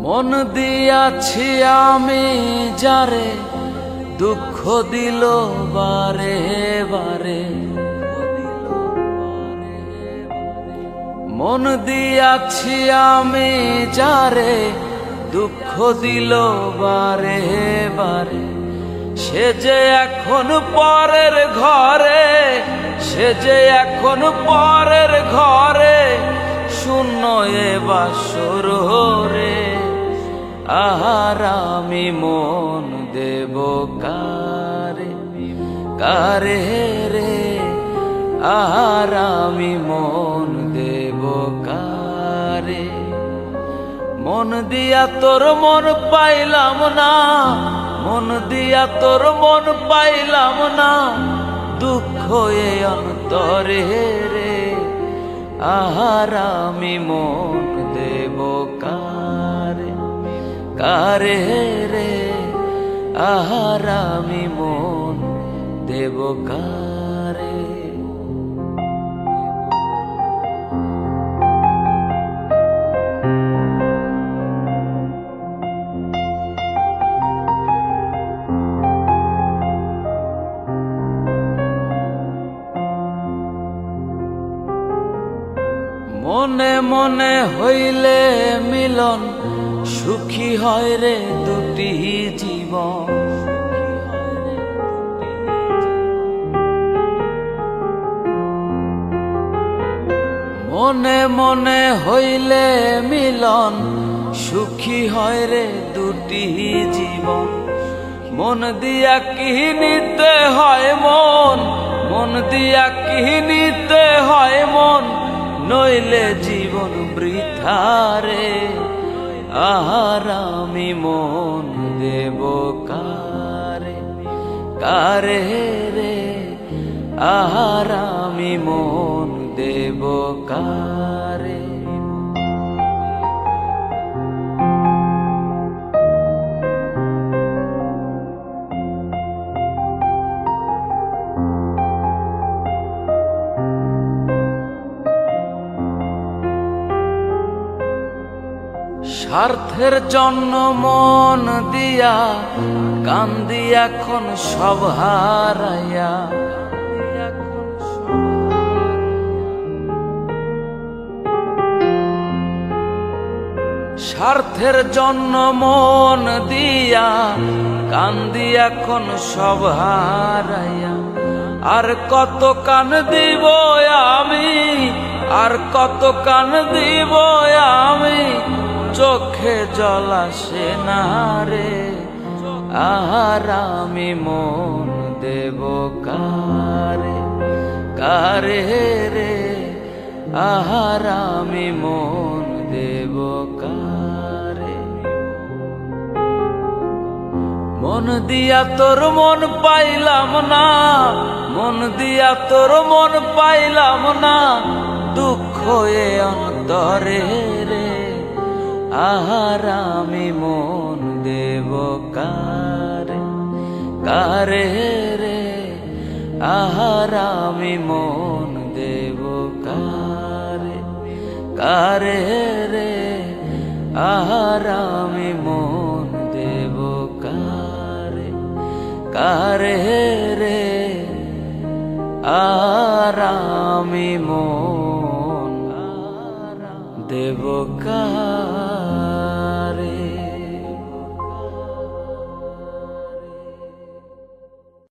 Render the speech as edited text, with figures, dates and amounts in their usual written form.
মন দিয়াছি আমি যারে দুঃখ দিল বারে বারে, মন দিয়াছি আমি যারে দুঃখ দিল বারে বারে, সে যে এখন পরের ঘরে, সে যে এখন পরের ঘরে, শূন্য এ বাসর রে। আহার আমি মন দেব কারে, কারে রে, আহার আমি মন দেব কারে। মন দিয়া তোর মন পাইলাম না, মন দিয়া তোর মন পাইলাম না, দুঃখ এ অন্তরে রে। আহার আমি মন দেব কারে, কারে রে, আহার আমি মন দেব কারে। মনে মনে হইলে মিলন, সুখী হয় রে দুটি জীবন। মনে মনে হইলে মিলন, সুখী হয় রে দুটি জীবন। মন দিয়া কি নিতে হয় মন, মন দিয়া কি নিতে হয় মন, নইলে জীবন বৃথা রে। আহার আমি মন দেব কারে, কারে রে, আহার আমি মন দেব কারে। স্বার্থের জন্য মন দিয়া কান্দি এখন সব হারাইয়া, স্বার্থের জন্য মন দিয়া কান্দি এখন সব হারাইয়া। আর কত কান দিব আমি, আর কত কান দিব আমি, চোখে জল আসে না রে। আহার আমি মন দেব কারে, কারে রে, আহার আমি মন দেব কারে। মন দিয়া তোর মন পাইলাম না, মন দিয়া তোর মন পাইলাম না, দুঃখ এ অন্তরে রে। আহার আমি মন দেব কারে, কারে রে, আহার আমি মন দেব কারে, কারে রে, আহার আমি মন দেব কারে, কারে রে, আহার আমি মন দেব কারে।